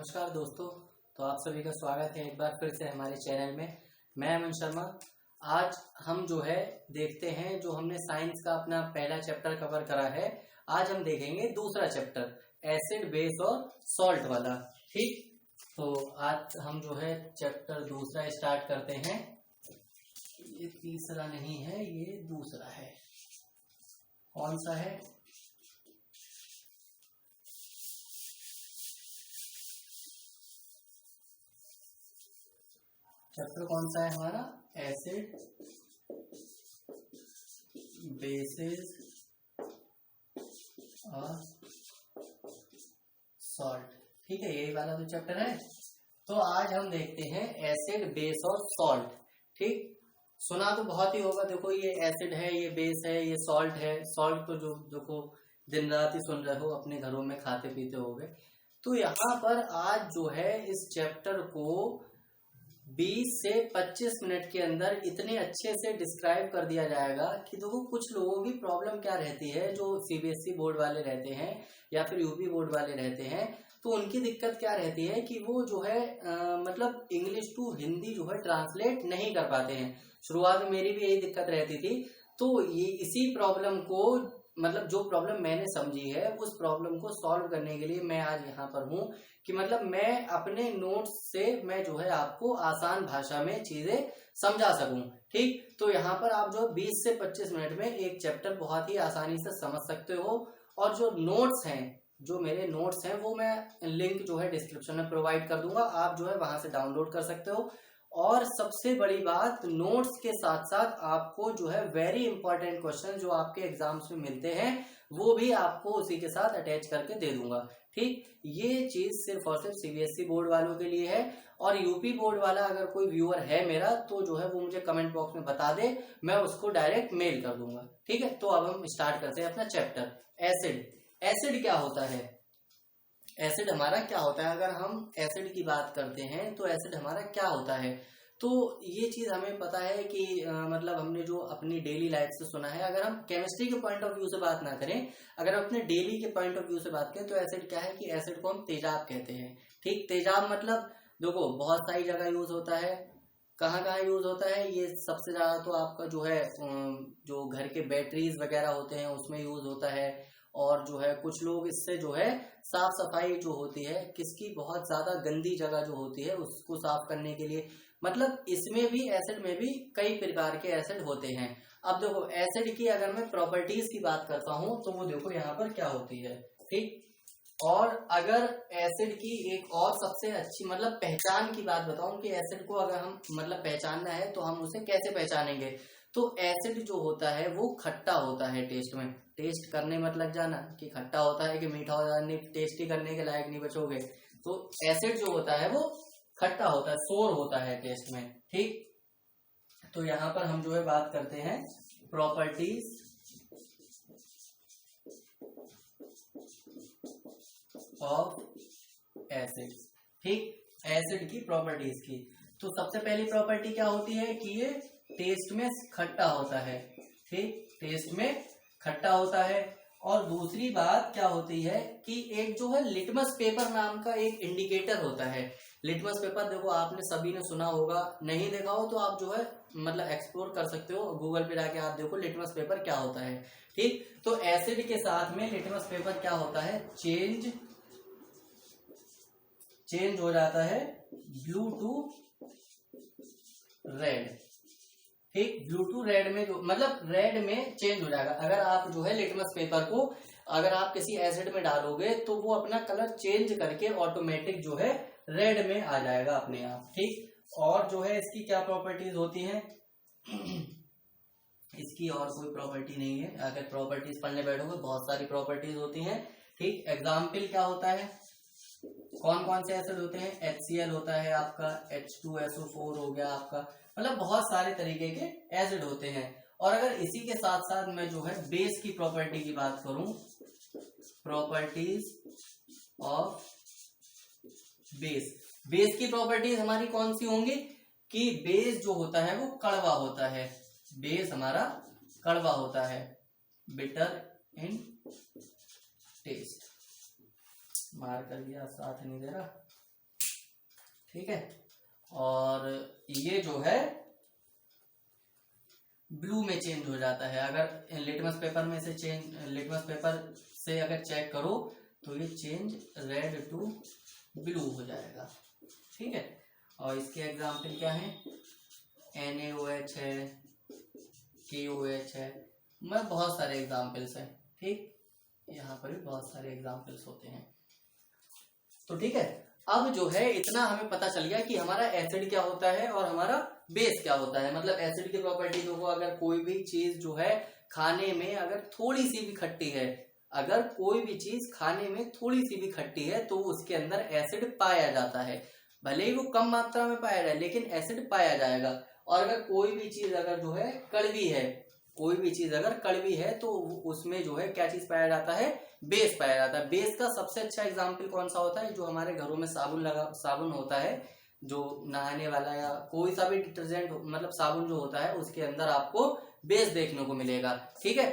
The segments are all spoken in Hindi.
नमस्कार दोस्तों। तो आप सभी का स्वागत है एक बार फिर से हमारे चैनल में। मैं अमन शर्मा। आज हम जो है देखते हैं, जो हमने साइंस का अपना पहला चैप्टर कवर करा है, आज हम देखेंगे दूसरा चैप्टर, एसिड बेस और सॉल्ट वाला। ठीक, तो आज हम जो है चैप्टर दूसरा स्टार्ट करते हैं। ये तीसरा नहीं है, ये दूसरा है। कौन सा है? चैप्टर कौन सा है हमारा? एसिड बेसिस और सॉल्ट। ठीक है, यही वाला तो चैप्टर है। तो आज हम देखते हैं एसिड बेस और सॉल्ट। ठीक, सुना तो बहुत ही होगा। देखो, ये एसिड है, ये बेस है, ये सॉल्ट है। सॉल्ट तो जो देखो दिन रात ही सुन रहे हो, अपने घरों में खाते पीते होगे। तो यहाँ पर आज जो है इस चैप्टर को 20 से 25 मिनट के अंदर इतने अच्छे से डिस्क्राइब कर दिया जाएगा कि देखो, कुछ लोगों की प्रॉब्लम क्या रहती है, जो सीबीएसई बोर्ड वाले रहते हैं या फिर यूपी बोर्ड वाले रहते हैं, तो उनकी दिक्कत क्या रहती है कि वो जो है मतलब इंग्लिश टू हिंदी जो है ट्रांसलेट नहीं कर पाते हैं। शुरुआत में मेरी भी यही दिक्कत रहती थी। तो ये इसी प्रॉब्लम को, मतलब जो प्रॉब्लम मैंने समझी है, उस प्रॉब्लम को सॉल्व करने के लिए मैं आज यहाँ पर हूँ कि मतलब मैं अपने नोट्स से मैं जो है आपको आसान भाषा में चीजें समझा सकूं। ठीक, तो यहाँ पर आप जो 20 से 25 मिनट में एक चैप्टर बहुत ही आसानी से समझ सकते हो। और जो नोट्स हैं, जो मेरे नोट्स हैं, वो मैं लिंक जो है डिस्क्रिप्शन में प्रोवाइड कर दूंगा। आप जो है वहां से डाउनलोड कर सकते हो। और सबसे बड़ी बात, नोट्स के साथ साथ आपको जो है वेरी इंपॉर्टेंट क्वेश्चन जो आपके एग्जाम्स में मिलते हैं, वो भी आपको उसी के साथ अटैच करके दे दूंगा। ठीक, ये चीज सिर्फ और सिर्फ सीबीएसई बोर्ड वालों के लिए है। और यूपी बोर्ड वाला अगर कोई व्यूअर है मेरा, तो जो है वो मुझे कमेंट बॉक्स में बता दे, मैं उसको डायरेक्ट मेल कर दूंगा। ठीक है, तो अब हम स्टार्ट करते हैं अपना चैप्टर, एसिड। एसिड क्या होता है? एसिड हमारा क्या होता है? अगर हम एसिड की बात करते हैं तो एसिड हमारा क्या होता है? तो ये चीज हमें पता है कि मतलब हमने जो अपनी डेली लाइफ से सुना है। अगर हम केमिस्ट्री के पॉइंट ऑफ व्यू से बात ना करें, अगर अपने डेली के पॉइंट ऑफ व्यू से बात करें, तो एसिड क्या है कि एसिड को हम तेजाब कहते हैं। ठीक, तेजाब मतलब देखो बहुत सारी जगह यूज होता है। कहाँ कहाँ यूज होता है? ये सबसे ज्यादा तो आपका जो है जो घर के बैटरीज वगैरह होते हैं उसमें यूज होता है। और जो है कुछ लोग इससे जो है साफ सफाई जो होती है, किसकी बहुत ज्यादा गंदी जगह जो होती है उसको साफ करने के लिए, मतलब इसमें भी, एसिड में भी कई प्रकार के एसिड होते हैं। अब देखो, एसिड की अगर मैं प्रॉपर्टीज की बात करता हूं, तो वो देखो यहाँ पर क्या होती है। ठीक, और अगर एसिड की एक और सबसे अच्छी मतलब पहचान की बात बताऊं कि एसिड को अगर हम मतलब पहचानना है तो हम उसे कैसे पहचानेंगे, तो एसिड जो होता है वो खट्टा होता है टेस्ट में। टेस्ट करने मत लग जाना कि खट्टा होता है कि मीठा होता है, टेस्टी करने के लायक नहीं बचोगे। तो एसिड जो होता है वो खट्टा होता है, सोर होता है टेस्ट में। ठीक, तो यहाँ पर हम जो है बात करते हैं प्रॉपर्टीज ऑफ एसिड। ठीक, एसिड की प्रॉपर्टीज की। तो सबसे पहली प्रॉपर्टी क्या होती है कि ये टेस्ट में खट्टा होता है। ठीक, टेस्ट में खट्टा होता है। और दूसरी बात क्या होती है कि एक जो है लिटमस पेपर नाम का एक इंडिकेटर होता है। लिटमस पेपर देखो आपने सभी ने सुना होगा, नहीं देखा हो तो आप जो है मतलब एक्सप्लोर कर सकते हो, गूगल पे जाके आप देखो लिटमस पेपर क्या होता है। ठीक, तो एसिड के साथ में लिटमस पेपर क्या होता है, चेंज हो जाता है ब्लू टू रेड। ठीक, ब्लू टू रेड में जो मतलब रेड में चेंज हो जाएगा। अगर आप जो है लिटमस पेपर को अगर आप किसी एसिड में डालोगे तो वो अपना कलर चेंज करके ऑटोमेटिक जो है रेड में आ जाएगा अपने आप। ठीक, और जो है इसकी क्या प्रॉपर्टीज होती हैं? इसकी और कोई प्रॉपर्टी नहीं है। अगर प्रॉपर्टीज पढ़ने बैठोगे बहुत सारी प्रॉपर्टीज होती हैं। ठीक, एग्जाम्पल क्या होता है, कौन कौन से एसिड होते हैं? HCl होता है आपका, H2SO4 हो गया आपका, मतलब बहुत सारे तरीके के एसिड होते हैं। और अगर इसी के साथ साथ मैं जो है बेस की प्रॉपर्टी की बात करूं, प्रॉपर्टीज ऑफ बेस। बेस की प्रॉपर्टीज हमारी कौन सी होंगी कि बेस जो होता है वो कड़वा होता है। बेस हमारा कड़वा होता है, बिटर इन टेस्ट। मार कर दिया, साथ नहीं दे रहा। ठीक है। और ये जो है ब्लू में चेंज हो जाता है। अगर लिटमस पेपर में से लिटमस पेपर से अगर चेक करो तो ये चेंज रेड टू ब्लू हो जाएगा। ठीक है। और इसके एग्जाम्पल क्या है, NaOH है, KOH है, मैं बहुत सारे एग्जाम्पल्स हैं। ठीक, यहाँ पर भी बहुत सारे एग्जाम्पल्स होते हैं। तो ठीक है, अब जो है इतना हमें पता चल गया कि हमारा एसिड क्या होता है और हमारा बेस क्या होता है। मतलब एसिड की प्रॉपर्टी देखो, अगर कोई भी चीज जो है खाने में अगर थोड़ी सी भी खट्टी है, अगर कोई भी चीज खाने में थोड़ी सी भी खट्टी है तो उसके अंदर एसिड पाया जाता है। भले ही वो कम मात्रा में पाया जाए लेकिन एसिड पाया जाएगा। और अगर कोई भी चीज अगर जो है कड़वी है, कोई भी चीज अगर कड़वी है तो उसमें जो है क्या चीज पाया जाता है, बेस पाया जाता है। बेस का सबसे अच्छा एग्जाम्पल कौन सा होता है, जो हमारे घरों में साबुन होता है, जो नहाने वाला या कोई सा भी डिटर्जेंट मतलब साबुन जो होता है उसके अंदर आपको बेस देखने को मिलेगा। ठीक है।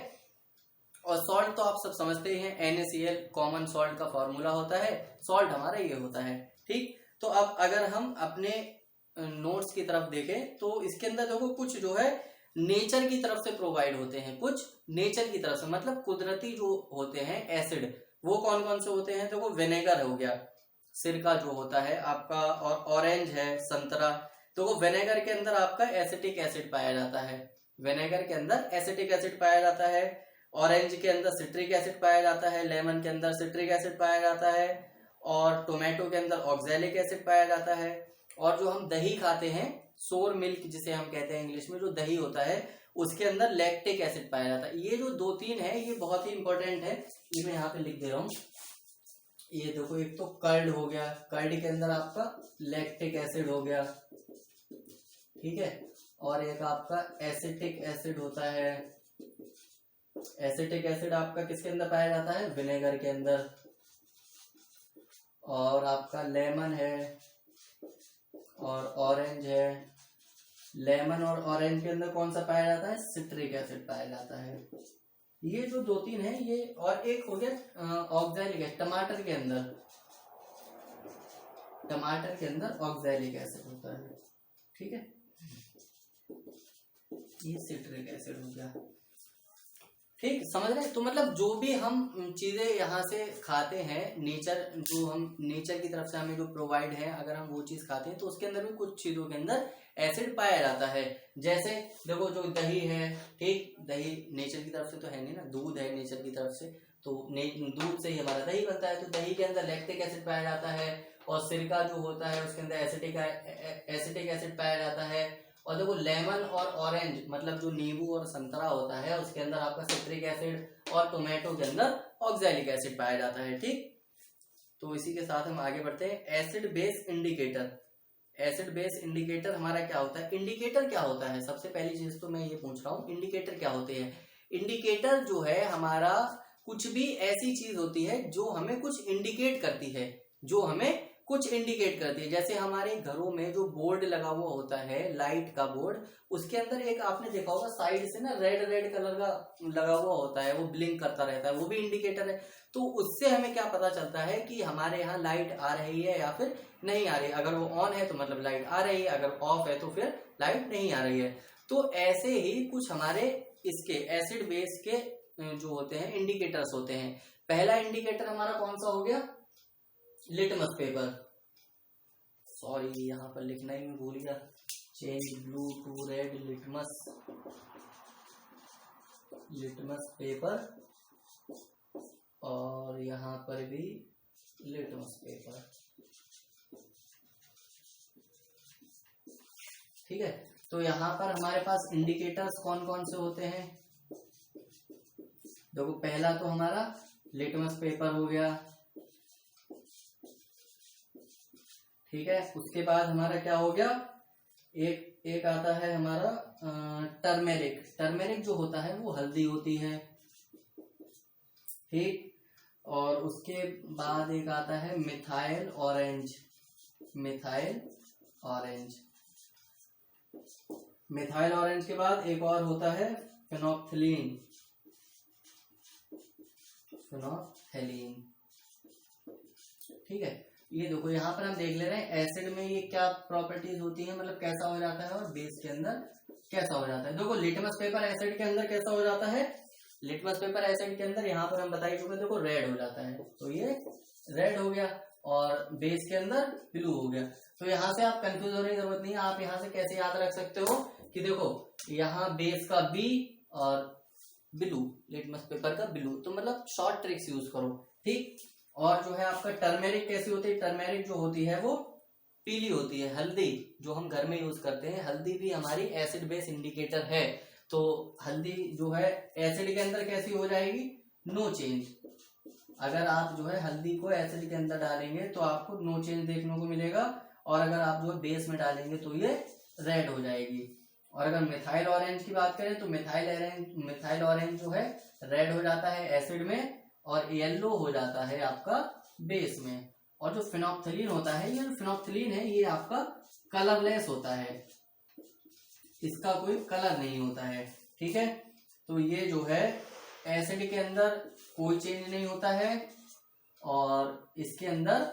और सॉल्ट तो आप सब समझते ही हैं, NaCl कॉमन सॉल्ट का फॉर्मूला होता है, सॉल्ट हमारा ये होता है। ठीक, तो अब अगर हम अपने नोट्स की तरफ देखें तो इसके अंदर देखो कुछ जो है नेचर की तरफ से प्रोवाइड होते हैं, कुछ नेचर की तरफ से मतलब कुदरती जो होते हैं एसिड, वो कौन कौन से होते हैं। देखो विनेगर हो गया, सिरका जो होता है आपका, और ऑरेंज है, संतरा। तो वो विनेगर के अंदर आपका एसिटिक एसिड पाया जाता है, विनेगर के अंदर एसिटिक एसिड पाया जाता है। ऑरेंज के अंदर सिट्रिक एसिड पाया जाता है, लेमन के अंदर सिट्रिक एसिड पाया जाता है, और टोमेटो के अंदर ऑक्सैलिक एसिड पाया जाता है। और जो हम दही खाते हैं, सोर मिल्क जिसे हम कहते हैं इंग्लिश में, जो दही होता है उसके अंदर लैक्टिक एसिड पाया जाता है। ये जो दो तीन है ये बहुत ही इंपॉर्टेंट है, ये मैं यहाँ पे लिख दे रहा हूँ। ये देखो, एक तो कर्ड हो गया, कर्ड के अंदर आपका लैक्टिक एसिड हो गया, ठीक है। और एक आपका एसिटिक एसिड होता है, एसिटिक एसिड आपका किसके अंदर पाया जाता है, विनेगर के अंदर। और आपका लेमन है और ऑरेंज है, लेमन और ऑरेंज के अंदर कौन सा पाया जाता है, सिट्रिक एसिड पाया जाता है। ये जो दो तीन है ये, और एक हो गया ऑक्सैलिक एसिड, टमाटर के अंदर, टमाटर के अंदर ऑक्सैलिक एसिड होता है, ठीक है। ये सिट्रिक एसिड हो गया, ठीक, समझ रहे हैं। तो मतलब जो भी हम चीजें यहाँ से खाते हैं, नेचर जो हम नेचर की तरफ से हमें जो प्रोवाइड है, अगर हम वो चीज खाते हैं तो उसके अंदर भी कुछ चीजों के अंदर एसिड पाया जाता है। जैसे देखो जो दही है, ठीक, दही नेचर की तरफ से तो है नहीं ना, दूध है नेचर की तरफ से, तो दूध से ही हमारा दही बनता है, तो दही के अंदर लैक्टिक एसिड पाया जाता है। और सिरका जो होता है उसके अंदर एसिटिक एसिड पाया जाता है। और देखो लेमन और ऑरेंज मतलब जो नींबू और संतरा होता है उसके अंदर आपका सिट्रिक एसिड, और टोमेटो के अंदर ऑक्सैलिक एसिड पाया जाता है, ठीक। तो इसी के साथ हम आगे बढ़ते हैं। Acid base indicator, acid base indicator हमारा क्या होता है, इंडिकेटर क्या होता है, सबसे पहली चीज तो मैं ये पूछ रहा हूँ, इंडिकेटर क्या होते हैं। इंडिकेटर जो है हमारा कुछ भी ऐसी चीज होती है जो हमें कुछ इंडिकेट करती है, जो हमें कुछ इंडिकेट करती है। जैसे हमारे घरों में जो बोर्ड लगा हुआ होता है, लाइट का बोर्ड, उसके अंदर एक आपने देखा होगा साइड से ना रेड रेड कलर का लगा हुआ होता है, वो ब्लिंक करता रहता है, वो भी इंडिकेटर है। तो उससे हमें क्या पता चलता है कि हमारे यहाँ लाइट आ रही है या फिर नहीं आ रही है। अगर वो ऑन है तो मतलब लाइट आ रही है, अगर ऑफ है तो फिर लाइट नहीं आ रही है। तो ऐसे ही कुछ हमारे इसके एसिड बेस के जो होते हैं इंडिकेटर्स होते हैं। पहला इंडिकेटर हमारा कौन सा हो गया, लिटमस पेपर, सॉरी यहाँ पर लिखना ही मैं भूल गया, change blue to red litmus paper, और यहाँ पर भी लिटमस पेपर, ठीक है। तो यहाँ पर हमारे पास इंडिकेटर्स कौन कौन से होते हैं, देखो पहला तो हमारा लिटमस पेपर हो गया, ठीक है। उसके बाद हमारा क्या हो गया, एक आता है हमारा टर्मेरिक, टर्मेरिक जो होता है वो हल्दी होती है, ठीक। और उसके बाद एक आता है methyl orange, methyl orange, methyl orange के बाद एक और होता है फिनोल्फथलीन, फिनोल्फथलीन, ठीक है। ये देखो यहाँ पर हम देख ले रहे हैं एसिड में ये क्या प्रॉपर्टीज होती है, मतलब कैसा हो जाता है और बेस के अंदर कैसा हो जाता है। देखो लिटमस पेपर एसिड के अंदर कैसा हो जाता है, लिटमस पेपर एसिड के अंदर यहाँ पर हम बता चुके हैं, देखो रेड हो जाता है, तो ये रेड हो गया, और बेस के अंदर ब्लू हो गया। तो यहाँ से आप कंफ्यूज होने की जरूरत नहीं है, आप यहाँ से कैसे याद रख सकते हो कि देखो यहाँ बेस का बी और ब्लू, लिटमस पेपर का ब्लू, तो मतलब शॉर्ट ट्रिक्स यूज करो, ठीक। और जो है आपका टर्मेरिक कैसी होती है, टर्मेरिक जो होती है वो पीली होती है। हल्दी जो हम घर में यूज करते हैं, हल्दी भी हमारी एसिड बेस इंडिकेटर है, तो हल्दी जो है एसिड के अंदर कैसी हो जाएगी, नो चेंज। अगर आप जो है हल्दी को एसिड के अंदर डालेंगे तो आपको नो चेंज देखने को मिलेगा, और अगर आप जो है बेस में डालेंगे तो ये रेड हो जाएगी। और अगर मिथाइल ऑरेंज की बात करें तो मिथाइल ऑरेंज जो है रेड हो जाता है एसिड में, और येलो हो जाता है आपका बेस में। और जो फिनोक्थिलीन होता है, ये फिनोक्थिलीन है, ये आपका कलरलेस होता है, इसका कोई कलर नहीं होता है, ठीक है। तो ये जो है एसिड के अंदर कोई चेंज नहीं होता है, और इसके अंदर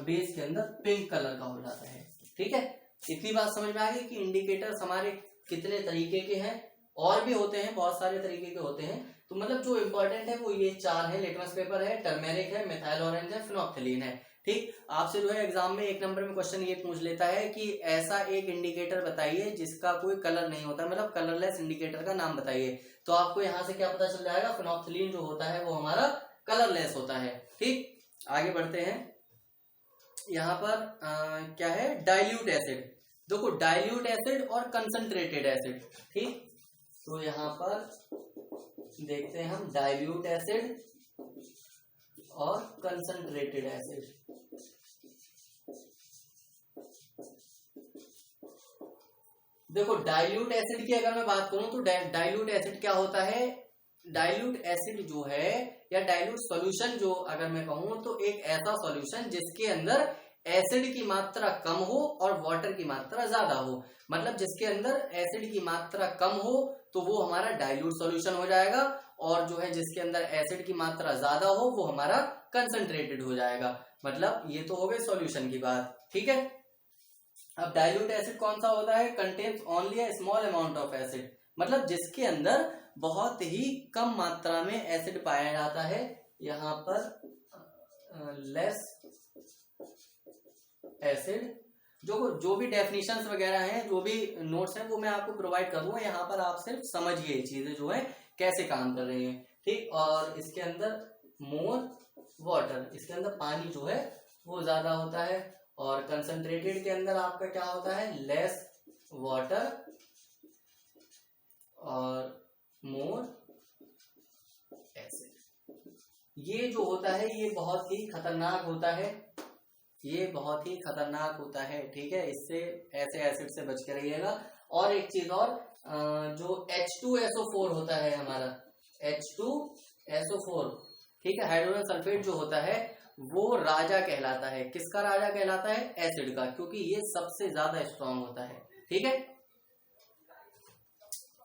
बेस के अंदर पिंक कलर का हो जाता है, ठीक है। इतनी बात समझ में आ गई कि इंडिकेटर्स हमारे कितने तरीके के हैं, और भी होते हैं, बहुत सारे तरीके के होते हैं। तो मतलब जो इम्पोर्टेंट है वो ये 4 है, लिटमस पेपर है, टर्मेरिक है, मिथाइल ऑरेंज है, फिनोक्थिलीन है, ठीक। आपसे जो है एग्जाम में 1 नंबर में क्वेश्चन ये पूछ लेता है कि ऐसा एक इंडिकेटर बताइए जिसका कोई कलर नहीं होता, मतलब कलरलेस इंडिकेटर का नाम बताइए। तो आपको यहाँ से क्या पता चल जाएगा, फिनोक्थिलीन जो होता है वो हमारा कलरलेस होता है, ठीक। आगे बढ़ते हैं, यहाँ पर क्या है, डाइल्यूट एसिड। देखो डाइल्यूट एसिड और कंसंट्रेटेड एसिड, ठीक। तो यहाँ पर देखते हैं हम डाइल्यूट एसिड और कंसंट्रेटेड एसिड। देखो डाइल्यूट एसिड की अगर मैं बात करूं तो डाइल्यूट एसिड क्या होता है, डाइल्यूट एसिड जो है या डाइल्यूट सॉल्यूशन जो अगर मैं कहूं तो एक ऐसा सॉल्यूशन जिसके अंदर एसिड की मात्रा कम हो और वाटर की मात्रा ज्यादा हो। मतलब जिसके अंदर एसिड की मात्रा कम हो तो वो हमारा डाइल्यूट सॉल्यूशन हो जाएगा, और जो है जिसके अंदर एसिड की मात्रा ज्यादा हो वो हमारा कंसंट्रेटेड हो जाएगा। मतलब ये तो हो गई सॉल्यूशन की बात, ठीक है। अब डाइल्यूट एसिड कौन सा होता है, contains only a small amount of acid, मतलब जिसके अंदर बहुत ही कम मात्रा में एसिड पाया जाता है। यहाँ पर लेस एसिड, जो भी डेफिनेशंस वगैरह हैं, जो भी नोट्स हैं वो मैं आपको प्रोवाइड करूंगा, यहाँ पर आप सिर्फ समझिए चीजें जो है कैसे काम कर रही हैं, ठीक। और इसके अंदर मोर वाटर, इसके अंदर पानी जो है वो ज्यादा होता है, और कंसंट्रेटेड के अंदर आपका क्या होता है, लेस वाटर और मोर एसिड। ये जो होता है ये बहुत ही खतरनाक होता है, ये बहुत ही खतरनाक होता है, ठीक है। इससे ऐसे एसिड से बच के रहिएगा। और एक चीज और, जो H2SO4 होता है हमारा, H2SO4, ठीक है, हाइड्रोजन सल्फेट जो होता है वो राजा कहलाता है। किसका राजा कहलाता है, एसिड का, क्योंकि ये सबसे ज्यादा स्ट्रांग होता है, ठीक है।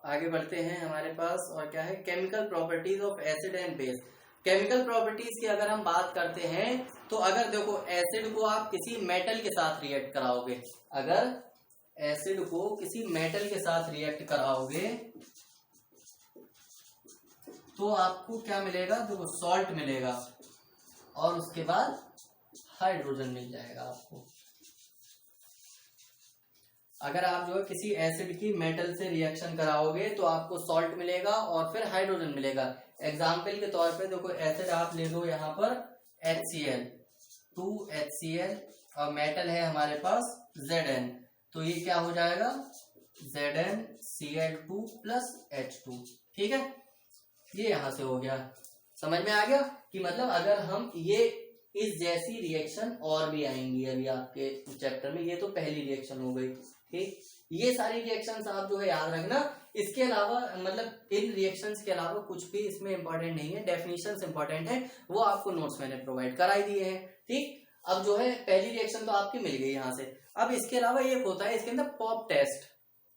आगे बढ़ते हैं, हमारे पास और क्या है, chemical properties of acid and base. Chemical properties की अगर हम बात करते हैं तो अगर देखो एसिड को आप किसी मेटल के साथ रिएक्ट कराओगे, अगर एसिड को किसी मेटल के साथ रिएक्ट कराओगे तो आपको क्या मिलेगा, देखो सॉल्ट मिलेगा, और उसके बाद हाइड्रोजन मिल जाएगा आपको। अगर आप जो है किसी एसिड की मेटल से रिएक्शन कराओगे तो आपको सॉल्ट मिलेगा और फिर हाइड्रोजन मिलेगा। एग्जाम्पल के तौर पे देखो एसिड आप ले लो यहाँ पर HCl, 2HCl, और मेटल है हमारे पास Zn, तो ये क्या हो जाएगा, ZnCl2 प्लस H2, ठीक है। ये यहां से हो गया, समझ में आ गया कि मतलब अगर हम ये इस जैसी रिएक्शन और भी आएंगी अभी आपके चैप्टर में, ये तो पहली रिएक्शन हो गई, ठीक। ये सारी रिएक्शंस आप जो है याद रखना। इसके अलावा मतलब इन रिएक्शंस के अलावा कुछ भी इसमें इंपॉर्टेंट नहीं है, डेफिनेशंस इंपॉर्टेंट है, वो आपको नोट्स मैंने प्रोवाइड कराई दिए हैं, ठीक। अब जो है पहली रिएक्शन तो आपकी मिल गई यहाँ से। अब इसके अलावा एक होता है इसके अंदर पॉप टेस्ट,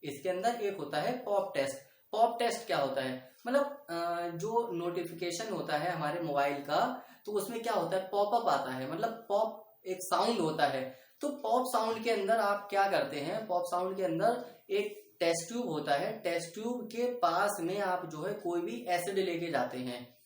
इसके अंदर एक होता है पॉप टेस्ट। पॉप टेस्ट क्या होता है, मतलब जो नोटिफिकेशन होता है हमारे मोबाइल का, तो उसमें क्या होता है, पॉपअप आता है, मतलब पॉप एक साउंड होता है। तो पॉप साउंड के अंदर आप क्या करते हैं, पॉप साउंड के अंदर एक टेस्ट ट्यूब होता है, टेस्ट ट्यूब के पास में आप जो है कोई भी एसिड लेके जाते हैं,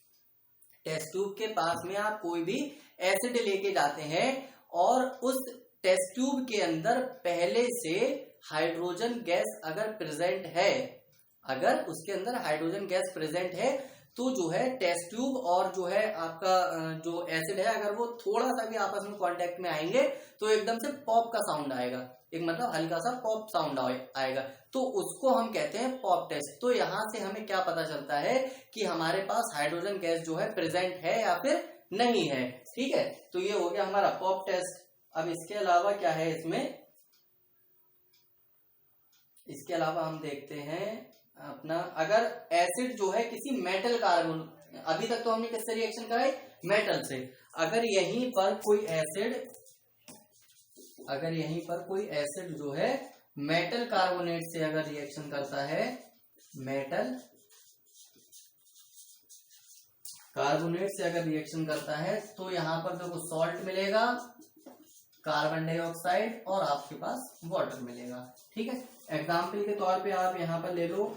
टेस्ट ट्यूब के पास में आप कोई भी एसिड लेके जाते हैं और उस टेस्ट ट्यूब के अंदर पहले से हाइड्रोजन गैस अगर प्रेजेंट है, अगर उसके अंदर हाइड्रोजन गैस प्रेजेंट है तो जो है टेस्ट ट्यूब और जो है आपका जो एसिड है अगर वो थोड़ा सा भी आपस में कांटेक्ट में आएंगे तो एकदम से पॉप का साउंड आएगा, एक मतलब हल्का सा पॉप साउंड आएगा, तो उसको हम कहते हैं पॉप टेस्ट। तो यहां से हमें क्या पता चलता है कि हमारे पास हाइड्रोजन गैस जो है प्रेजेंट है या फिर नहीं है। ठीक है, तो ये हो गया हमारा पॉप टेस्ट। अब इसके अलावा क्या है इसमें, इसके अलावा हम देखते हैं अपना, अगर एसिड जो है किसी मेटल कार्बन, अभी तक तो हमने किससे रिएक्शन कराई, मेटल से, अगर यहीं पर कोई एसिड, अगर यहीं पर कोई एसिड जो है मेटल कार्बोनेट से अगर रिएक्शन करता है, मेटल कार्बोनेट से अगर रिएक्शन करता है तो यहां पर देखो सॉल्ट मिलेगा, कार्बन डाइऑक्साइड और आपके पास वाटर मिलेगा। ठीक है, एग्जाम्पल के तौर पे आप यहां पर ले लो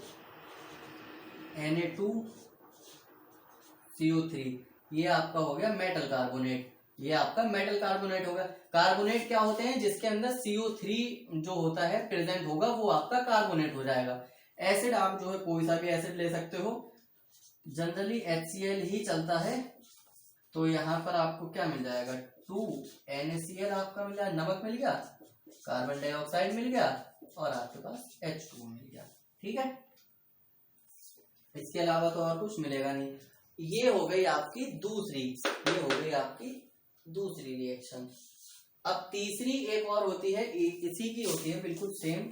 Na2CO3, ये आपका हो गया मेटल कार्बोनेट, ये आपका मेटल कार्बोनेट होगा। कार्बोनेट क्या होते हैं, जिसके अंदर CO3 जो होता है प्रेजेंट होगा वो आपका कार्बोनेट हो जाएगा। एसिड आप जो है कोई सा भी एसिड ले सकते हो, जनरली HCl ही चलता है, तो यहाँ पर आपको क्या मिल जाएगा, 2NaCl आपका मिल जाएगा, नमक मिल गया, कार्बन डाइऑक्साइड मिल गया और आपके पास H2 मिल गया। ठीक है, इसके अलावा तो और कुछ मिलेगा नहीं। ये हो गई आपकी दूसरी, ये हो गई आपकी दूसरी रिएक्शन। अब तीसरी एक और होती है, इसी की होती है बिल्कुल सेम,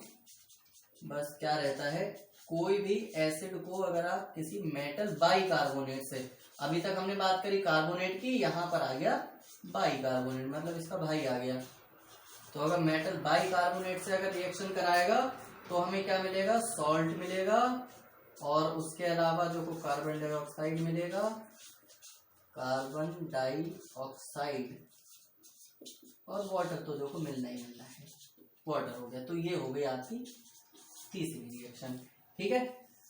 बस क्या रहता है, कोई भी एसिड को अगर आप किसी मेटल बाइकार्बोनेट से, अभी तक हमने बात करी कार्बोनेट की, यहाँ पर आ गया बाइकार्बोनेट, मतलब इसका भाई आ गया, तो अगर मेटल बाइकार्बोनेट से अगर रिएक्शन कराएगा तो हमें क्या मिलेगा, सॉल्ट मिलेगा और उसके अलावा जो को कार्बन डाइऑक्साइड मिलेगा, कार्बन डाइऑक्साइड और वाटर तो जो को मिलना ही मिलना है, वाटर हो गया। तो ये हो गई आपकी तीसरी रिएक्शन। ठीक है,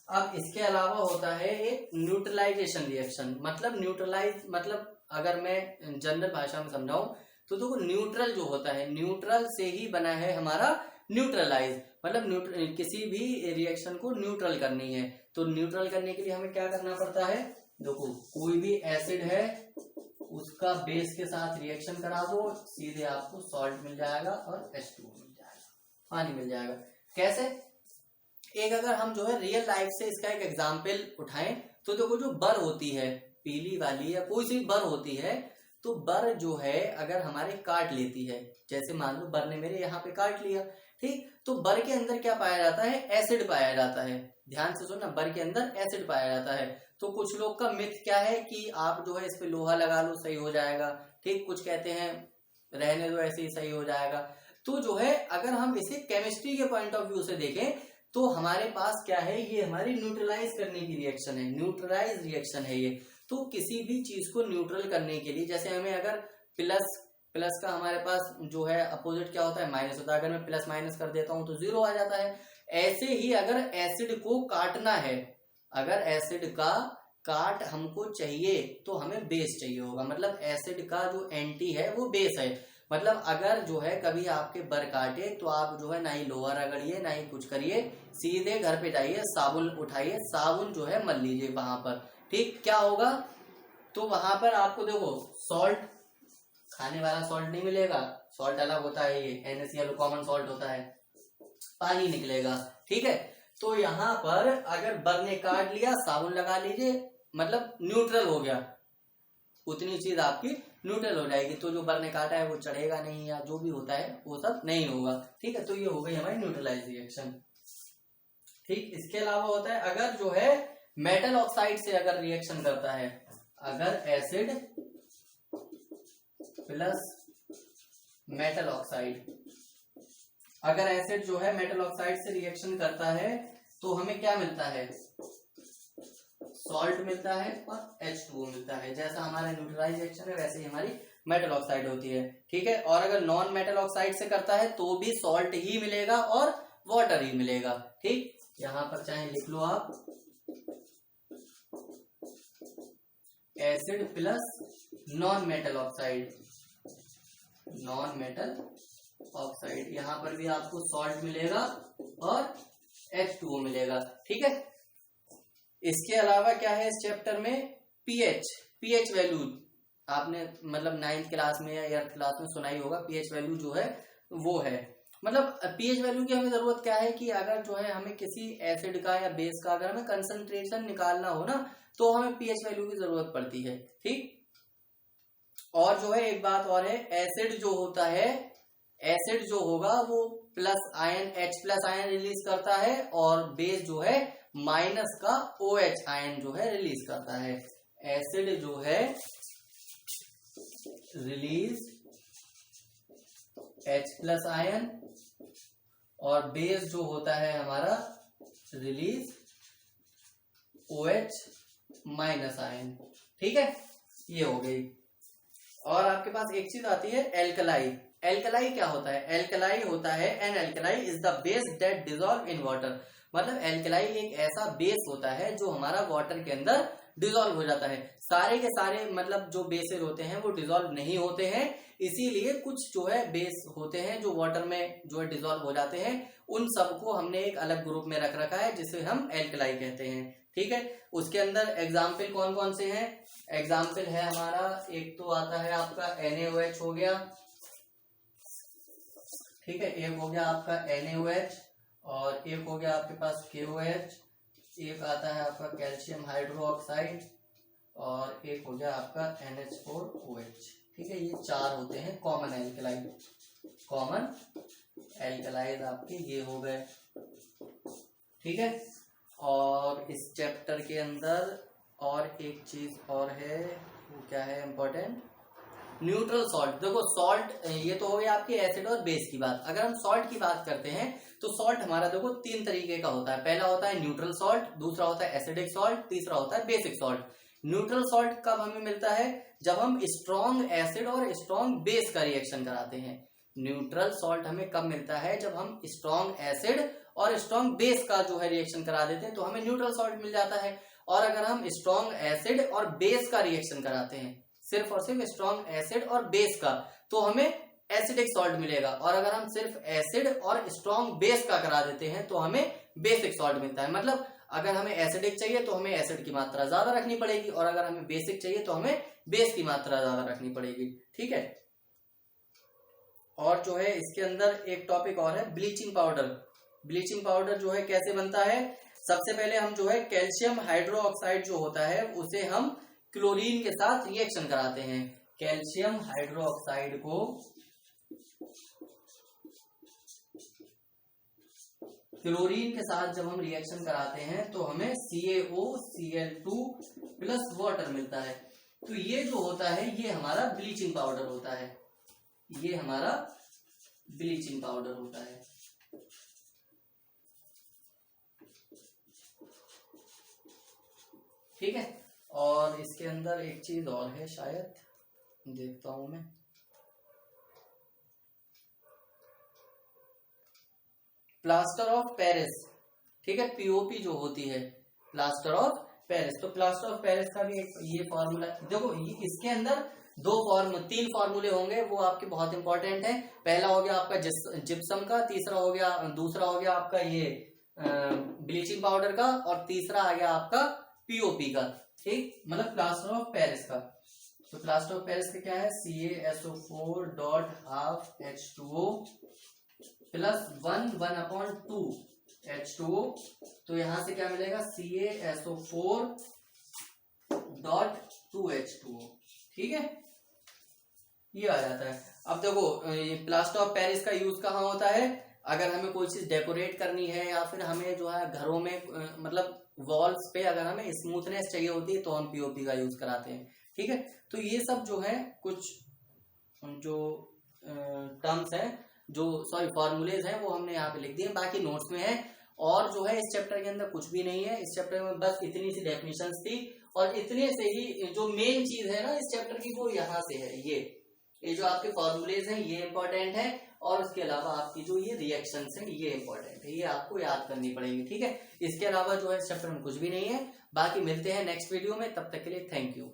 अब इसके अलावा होता है एक न्यूट्रलाइजेशन रिएक्शन, मतलब न्यूट्रलाइज, मतलब अगर मैं जनरल भाषा में समझाऊं तो देखो न्यूट्रल जो होता है, न्यूट्रल से ही बना है हमारा न्यूट्रलाइज, मतलब किसी भी रिएक्शन को न्यूट्रल करनी है, तो न्यूट्रल करने के लिए हमें क्या करना पड़ता है, देखो कोई भी एसिड है उसका बेस के साथ रिएक्शन करा दो, सीधे आपको सॉल्ट मिल जाएगा और H2O मिल जाएगा, पानी मिल जाएगा। कैसे, एक अगर हम जो है रियल लाइफ से इसका एक एग्जाम्पल उठाएं तो देखो जो बर होती है, पीली वाली या कोई सी बर होती है, तो बर जो है अगर हमारे काट लेती है, जैसे मान लो बर ने मेरे यहाँ पे काट लिया, ठीक, तो बर के अंदर क्या पाया जाता है, एसिड पाया जाता है। ध्यान से सुनना, बर के अंदर एसिड पाया जाता है। तो कुछ लोग का मिथ क्या है कि आप जो है इस पे लोहा लगा लो सही हो जाएगा, ठीक, कुछ कहते हैं रहने दो ऐसे ही सही हो जाएगा। तो जो है अगर हम इसे केमिस्ट्री के पॉइंट ऑफ व्यू से देखें तो हमारे पास क्या है, ये हमारी न्यूट्रलाइज करने की रिएक्शन है, न्यूट्रलाइज रिएक्शन है ये। तो किसी भी चीज को न्यूट्रल करने के लिए, जैसे हमें अगर प्लस का हमारे पास जो है अपोजिट क्या होता है, माइनस होता है, अगर मैं प्लस माइनस कर देता हूं तो जीरो आ जाता है। ऐसे ही अगर एसिड को काटना है, अगर एसिड का काट हमको चाहिए तो हमें बेस चाहिए होगा, मतलब एसिड का जो एंटी है वो बेस है। मतलब अगर जो है कभी आपके बर काटे तो आप जो है ना ही लोहा रगड़िए ना ही कुछ करिए, सीधे घर पे जाइए, साबुन उठाइए, साबुन जो है मल लीजिए वहां पर, ठीक, क्या होगा, तो वहां पर आपको देखो सॉल्ट, खाने वाला सॉल्ट नहीं मिलेगा, सॉल्ट अलग होता है, ये NaCl कॉमन सॉल्ट होता है, पानी निकलेगा। ठीक है, तो यहाँ पर अगर बर ने काट लिया, साबुन लगा लीजिए, मतलब न्यूट्रल हो गया, उतनी चीज आपकी न्यूट्रल हो जाएगी, तो जो बर ने काटा है वो चढ़ेगा नहीं या जो भी होता है वो सब नहीं होगा। ठीक है, तो ये हो गई हमारी न्यूट्रलाइज रिएक्शन। ठीक, इसके अलावा होता है अगर जो है मेटल ऑक्साइड से अगर रिएक्शन करता है, अगर एसिड प्लस मेटल ऑक्साइड, अगर एसिड जो है मेटल ऑक्साइड से रिएक्शन करता है तो हमें क्या मिलता है, सॉल्ट मिलता है और H2O मिलता है। जैसा हमारा न्यूट्रलाइज रिएक्शन है वैसे ही हमारी मेटल ऑक्साइड होती है, ठीक है। और अगर नॉन मेटल ऑक्साइड से करता है तो भी सॉल्ट ही मिलेगा और वाटर ही मिलेगा, ठीक। यहां पर चाहे लिख लो आप acid plus non metal oxide, non metal oxide, यहां पर भी आपको सॉल्ट मिलेगा और H2O मिलेगा, ठीक है। इसके अलावा क्या है इस चैप्टर में, पीएच वैल्यू आपने मतलब 9th क्लास में या 8th क्लास में सुना ही होगा। पीएच वैल्यू जो है वो है, मतलब पीएच वैल्यू की हमें जरूरत क्या है कि अगर जो है हमें किसी एसिड का या बेस का अगर हमें कंसंट्रेशन निकालना हो ना तो हमें पीएच वैल्यू की जरूरत पड़ती है, ठीक। और जो है एक बात और है, एसिड जो होता है, एसिड जो होगा वो plus ion H plus ion release करता है और बेस जो है माइनस का OH आयन जो है रिलीज करता है। एसिड जो है रिलीज H प्लस आयन और बेस जो होता है हमारा रिलीज OH माइनस आयन, ठीक है। ये हो गई। और आपके पास एक चीज आती है एल्कलाई। एल्कलाई क्या होता है, एल्कलाई होता है an alkali is the base that dissolve in water, मतलब एल्कलाई एक ऐसा बेस होता है जो हमारा वाटर के अंदर डिसॉल्व हो जाता है। सारे के सारे मतलब जो बेसेस होते हैं वो डिसॉल्व नहीं होते हैं, इसीलिए कुछ जो है बेस होते हैं जो वाटर में जो है डिसॉल्व हो जाते हैं, उन सबको हमने एक अलग ग्रुप में रख रखा है जिसे हम एल्कलाई कहते हैं, ठीक है। उसके अंदर एग्जाम्पल कौन कौन से हैं, एग्जाम्पल है हमारा, एक तो आता है आपका NaOH हो गया, ठीक है। एक हो गया आपका NaOH और एक हो गया आपके पास KOH, एक आता है आपका कैल्शियम हाइड्रोक्साइड और एक हो गया आपका NH4OH, ठीक है। ये 4 होते हैं कॉमन एल्कलाई, कॉमन एल्कलाइड आपके ये हो गए, ठीक है। और इस चैप्टर के अंदर और एक चीज और है, वो क्या है इम्पोर्टेंट, न्यूट्रल सॉल्ट। देखो सॉल्ट ये तो हो गया आपकी एसिड और बेस की बात। अगर हम सॉल्ट की बात करते हैं तो सॉल्ट हमारा देखो 3 तरीके का होता है। पहला होता है न्यूट्रल सॉल्ट, दूसरा होता है एसिडिक सॉल्ट, तीसरा होता है बेसिक सॉल्ट। न्यूट्रल सॉल्ट कब हमें मिलता है, जब हम स्ट्रॉन्ग एसिड और स्ट्रॉन्ग बेस का रिएक्शन कराते हैं। न्यूट्रल सॉल्ट हमें कब मिलता है, जब हम स्ट्रॉन्ग एसिड और स्ट्रॉन्ग बेस का जो है रिएक्शन करा देते हैं तो हमें न्यूट्रल सॉल्ट मिल जाता है। और अगर हम स्ट्रॉन्ग एसिड और बेस का रिएक्शन कराते हैं, सिर्फ और सिर्फ स्ट्रॉन्ग एसिड और बेस का, तो हमें एसिडिक सॉल्ट मिलेगा। और अगर हम सिर्फ एसिड और स्ट्रॉन्ग बेस का करा देते हैं तो हमें बेसिक सॉल्ट मिलता है। मतलब अगर हमें एसिडिक चाहिए तो हमें एसिड की मात्रा ज्यादा रखनी पड़ेगी और अगर हमें बेसिक चाहिए तो हमें बेस की मात्रा ज्यादा रखनी पड़ेगी, ठीक है। और जो है इसके अंदर एक टॉपिक और है ब्लीचिंग पाउडर। ब्लीचिंग पाउडर जो है कैसे बनता है, सबसे पहले हम जो है कैल्शियम हाइड्रोक्साइड जो होता है उसे हम क्लोरीन के साथ रिएक्शन कराते हैं। कैल्शियम हाइड्रोक्साइड को क्लोरीन के साथ जब हम रिएक्शन कराते हैं तो हमें CaOCl2 प्लस वाटर मिलता है। तो ये जो होता है ये हमारा ब्लीचिंग पाउडर होता है, ये हमारा ब्लीचिंग पाउडर होता है, ठीक है। और इसके अंदर एक चीज और है, शायद देखता हूं मैं, प्लास्टर ऑफ पेरिस, ठीक है। POP जो होती है प्लास्टर ऑफ पेरिस, तो प्लास्टर ऑफ पेरिस का भी ये फॉर्मूला देखो, इसके अंदर 3 फॉर्मूले होंगे, वो आपके बहुत इंपॉर्टेंट है। पहला हो गया आपका जिप्सम का, दूसरा हो गया आपका ये ब्लीचिंग पाउडर का और तीसरा आ गया आपका POP का, ठीक, मतलब प्लास्टर ऑफ पेरिस का। तो प्लास्टर ऑफ पेरिस का क्या है, CaSO4.12H2O प्लस 1/2 H2O। तो यहां से क्या मिलेगा, CaSO4.2H2O, ठीक है, ये आ जाता है। अब देखो प्लास्टर ऑफ पेरिस का यूज कहाँ होता है, अगर हमें कोई चीज डेकोरेट करनी है या फिर हमें जो है घरों में मतलब वॉल्स पे अगर हमें स्मूथनेस चाहिए होती है तो हम POP का यूज कराते हैं, ठीक है। तो ये सब जो है कुछ जो टर्म्स हैं, जो फॉर्मूलेज हैं वो हमने यहाँ पे लिख दिए, बाकी नोट्स में है। और जो है इस चैप्टर के अंदर कुछ भी नहीं है, इस चैप्टर में बस इतनी सी डेफिनेशंस थी और इतने से ही जो मेन चीज है ना इस चैप्टर की वो यहाँ से है, ये ये जो आपके फॉर्मूलेज हैं ये इंपॉर्टेंट है, और उसके अलावा आपकी जो ये रिएक्शंस है ये इंपॉर्टेंट है, ये आपको याद करनी पड़ेगी, ठीक है। इसके अलावा जो है इस चैप्टर में कुछ भी नहीं है। बाकी मिलते हैं नेक्स्ट वीडियो में, तब तक के लिए थैंक यू।